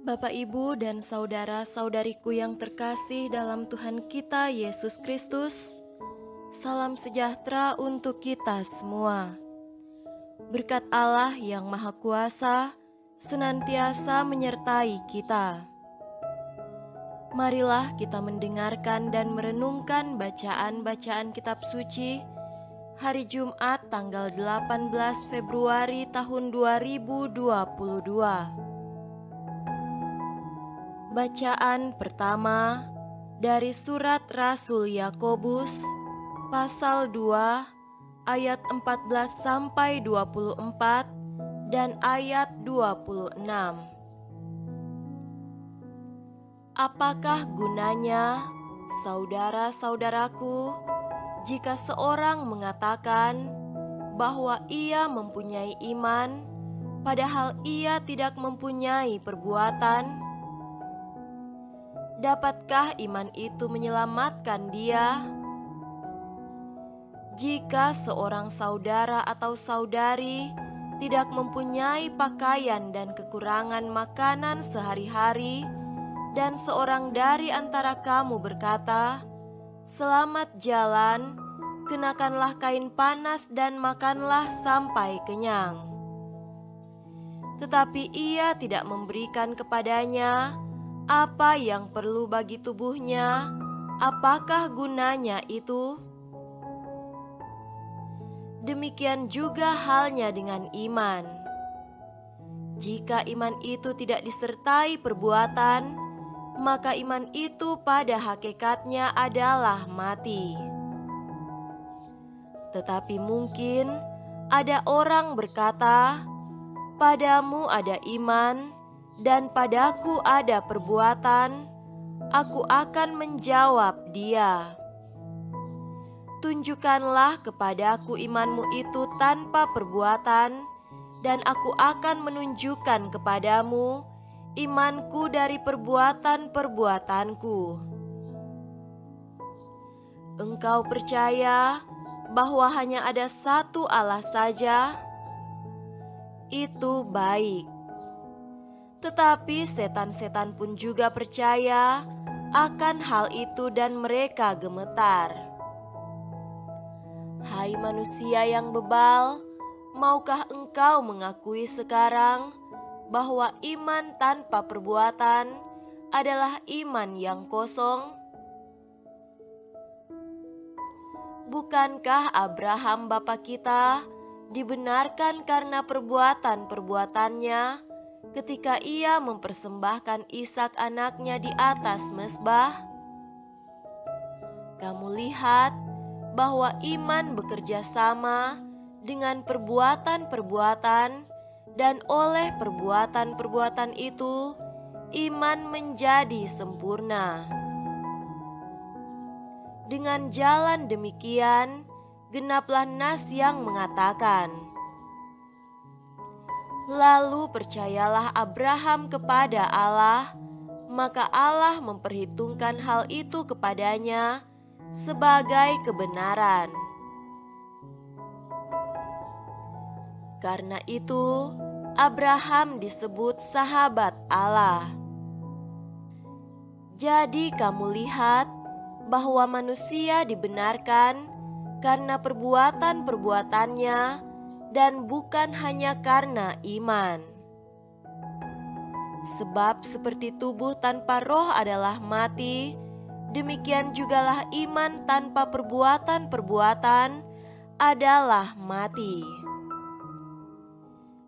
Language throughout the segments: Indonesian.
Bapak, Ibu, dan saudara-saudariku yang terkasih dalam Tuhan kita Yesus Kristus, salam sejahtera untuk kita semua. Berkat Allah yang Maha Kuasa senantiasa menyertai kita. Marilah kita mendengarkan dan merenungkan bacaan-bacaan kitab suci hari Jumat tanggal 18 Februari tahun 2022. Bacaan pertama dari surat Rasul Yakobus pasal 2 ayat 14 sampai 24 dan ayat 26. Apakah gunanya, saudara-saudaraku, jika seorang mengatakan bahwa ia mempunyai iman, padahal ia tidak mempunyai perbuatan? Dapatkah iman itu menyelamatkan dia? Jika seorang saudara atau saudari tidak mempunyai pakaian dan kekurangan makanan sehari-hari, dan seorang dari antara kamu berkata, "Selamat jalan, kenakanlah kain panas dan makanlah sampai kenyang," tetapi ia tidak memberikan kepadanya apa yang perlu bagi tubuhnya, apakah gunanya itu? Demikian juga halnya dengan iman. Jika iman itu tidak disertai perbuatan, maka iman itu pada hakikatnya adalah mati. Tetapi mungkin ada orang berkata, "Padamu ada iman, dan padaku ada perbuatan," aku akan menjawab dia, "Tunjukkanlah kepadaku imanmu itu tanpa perbuatan, dan aku akan menunjukkan kepadamu imanku dari perbuatan-perbuatanku." Engkau percaya bahwa hanya ada satu Allah saja? Itu baik. Tetapi setan-setan pun juga percaya akan hal itu dan mereka gemetar. Hai manusia yang bebal, maukah engkau mengakui sekarang bahwa iman tanpa perbuatan adalah iman yang kosong? Bukankah Abraham bapa kita dibenarkan karena perbuatan-perbuatannya ketika ia mempersembahkan Ishak anaknya di atas mezbah? Kamu lihat bahwa iman bekerja sama dengan perbuatan-perbuatan, dan oleh perbuatan-perbuatan itu iman menjadi sempurna. Dengan jalan demikian genaplah nas yang mengatakan, "Lalu percayalah Abraham kepada Allah, maka Allah memperhitungkan hal itu kepadanya sebagai kebenaran." Karena itu, Abraham disebut sahabat Allah. Jadi kamu lihat bahwa manusia dibenarkan karena perbuatan-perbuatannya, dan bukan hanya karena iman. Sebab seperti tubuh tanpa roh adalah mati, demikian jugalah iman tanpa perbuatan-perbuatan adalah mati.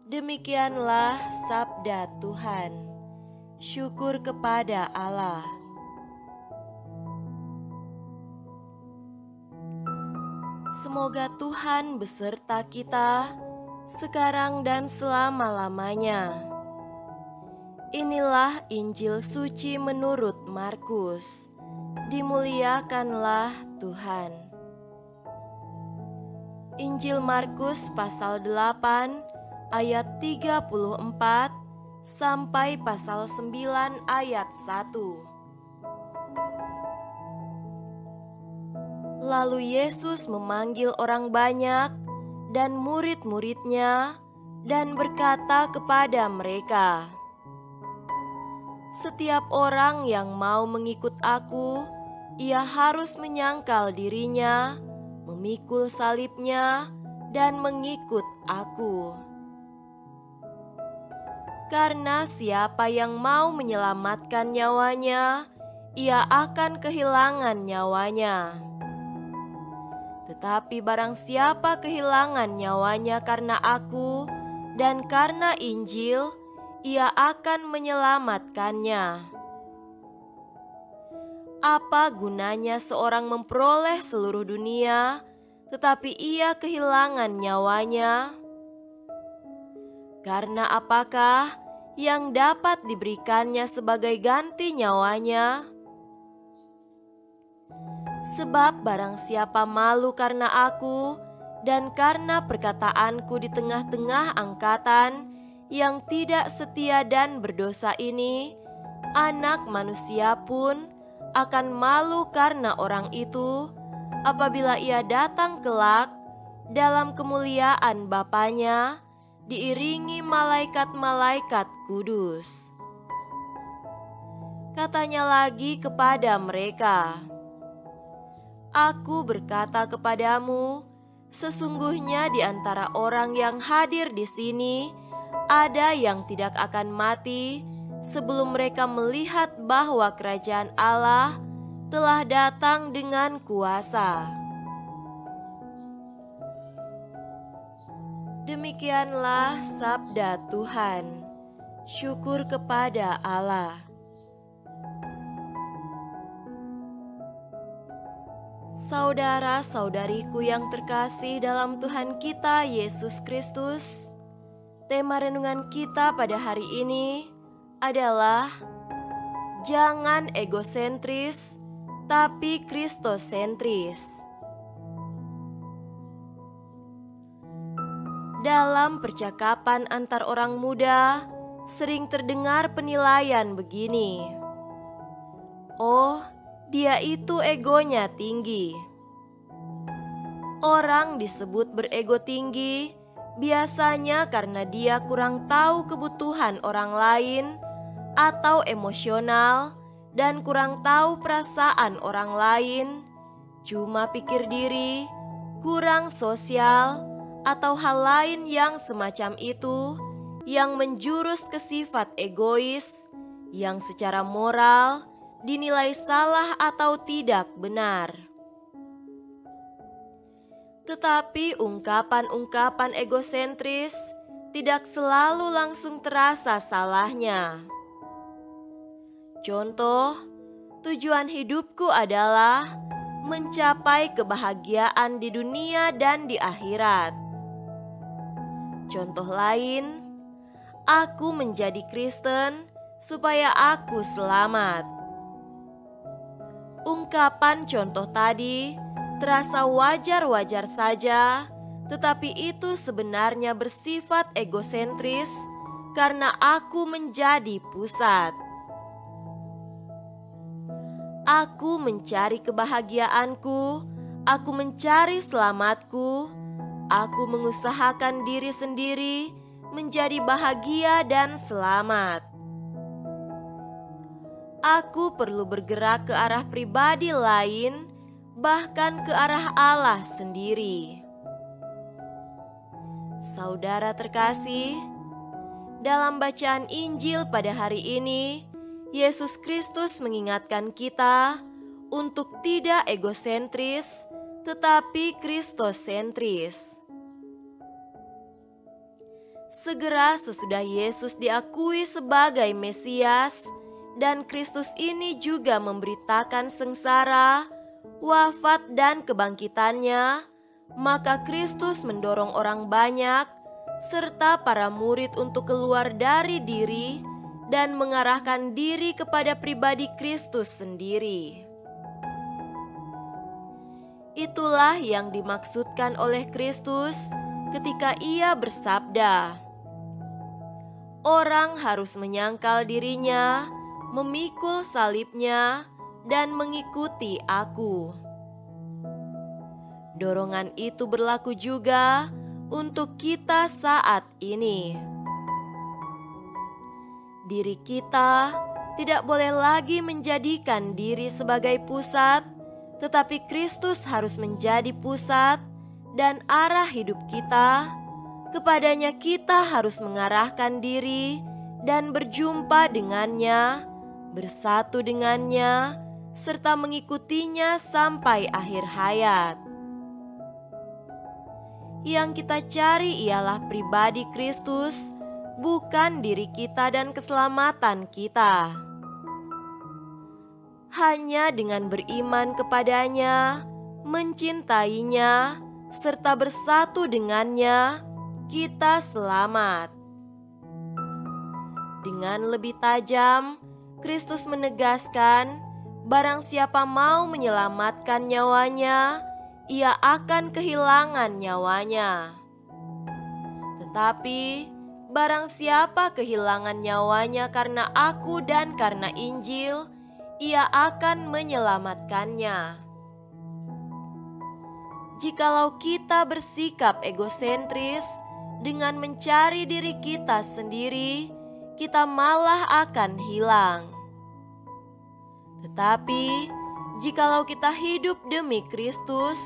Demikianlah sabda Tuhan. Syukur kepada Allah. Semoga Tuhan beserta kita sekarang dan selama-lamanya. Inilah Injil suci menurut Markus. Dimuliakanlah Tuhan. Injil Markus pasal 8 ayat 34 sampai pasal 9 ayat 1. Lalu Yesus memanggil orang banyak dan murid-muridnya dan berkata kepada mereka, Setiap orang yang mau mengikut aku, ia harus menyangkal dirinya, memikul salibnya, dan mengikut aku. Karena siapa yang mau menyelamatkan nyawanya, ia akan kehilangan nyawanya. Tetapi barang siapa kehilangan nyawanya karena aku dan karena Injil, ia akan menyelamatkannya. Apa gunanya seorang memperoleh seluruh dunia, tetapi ia kehilangan nyawanya? Karena apakah yang dapat diberikannya sebagai ganti nyawanya? Sebab barang siapa malu karena aku dan karena perkataanku di tengah-tengah angkatan yang tidak setia dan berdosa ini, Anak Manusia pun akan malu karena orang itu apabila ia datang kelak dalam kemuliaan Bapanya diiringi malaikat-malaikat kudus. Katanya lagi kepada mereka, Aku berkata kepadamu, sesungguhnya di antara orang yang hadir di sini ada yang tidak akan mati sebelum mereka melihat bahwa kerajaan Allah telah datang dengan kuasa. Demikianlah sabda Tuhan. Syukur kepada Allah. Saudara-saudariku yang terkasih dalam Tuhan kita Yesus Kristus, tema renungan kita pada hari ini adalah jangan egosentris, tapi kristosentris. Dalam percakapan antar orang muda, sering terdengar penilaian begini, "Oh, dia itu egonya tinggi." Orang disebut berego tinggi biasanya karena dia kurang tahu kebutuhan orang lain atau emosional dan kurang tahu perasaan orang lain, cuma pikir diri, kurang sosial, atau hal lain yang semacam itu yang menjurus ke sifat egois yang secara moral dinilai salah atau tidak benar. Tetapi ungkapan-ungkapan egosentris tidak selalu langsung terasa salahnya. Contoh, tujuan hidupku adalah mencapai kebahagiaan di dunia dan di akhirat. Contoh lain, aku menjadi Kristen supaya aku selamat. Ungkapan contoh tadi terasa wajar-wajar saja, tetapi itu sebenarnya bersifat egosentris karena aku menjadi pusat. Aku mencari kebahagiaanku, aku mencari selamatku, aku mengusahakan diri sendiri menjadi bahagia dan selamat. Aku perlu bergerak ke arah pribadi lain, bahkan ke arah Allah sendiri. Saudara terkasih, dalam bacaan Injil pada hari ini, Yesus Kristus mengingatkan kita untuk tidak egosentris, tetapi kristosentris. Segera sesudah Yesus diakui sebagai Mesias, dan Kristus ini juga memberitakan sengsara, wafat dan kebangkitannya, maka Kristus mendorong orang banyak serta para murid untuk keluar dari diri dan mengarahkan diri kepada pribadi Kristus sendiri. Itulah yang dimaksudkan oleh Kristus ketika Ia bersabda, "Orang harus menyangkal dirinya, memikul salibnya, dan mengikuti aku." Dorongan itu berlaku juga untuk kita saat ini. Diri kita tidak boleh lagi menjadikan diri sebagai pusat, tetapi Kristus harus menjadi pusat dan arah hidup kita. Kepadanya kita harus mengarahkan diri dan berjumpa dengannya, bersatu dengannya, serta mengikutinya sampai akhir hayat. Yang kita cari ialah pribadi Kristus, bukan diri kita dan keselamatan kita. Hanya dengan beriman kepadanya, mencintainya, serta bersatu dengannya, kita selamat. Dengan lebih tajam, Kristus menegaskan, barang siapa mau menyelamatkan nyawanya, ia akan kehilangan nyawanya. Tetapi barang siapa kehilangan nyawanya karena aku dan karena Injil, ia akan menyelamatkannya. Jikalau kita bersikap egosentris dengan mencari diri kita sendiri, kita malah akan hilang. Tetapi jikalau kita hidup demi Kristus,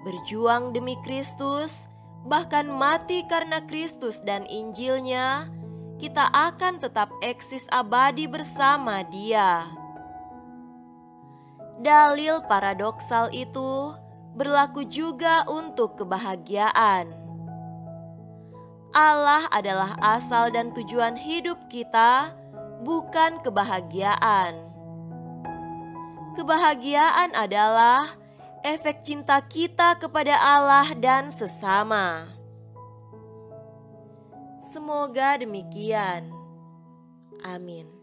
berjuang demi Kristus, bahkan mati karena Kristus dan Injilnya, kita akan tetap eksis abadi bersama Dia. Dalil paradoksal itu berlaku juga untuk kebahagiaan. Allah adalah asal dan tujuan hidup kita, bukan kebahagiaan. Kebahagiaan adalah efek cinta kita kepada Allah dan sesama. Semoga demikian. Amin.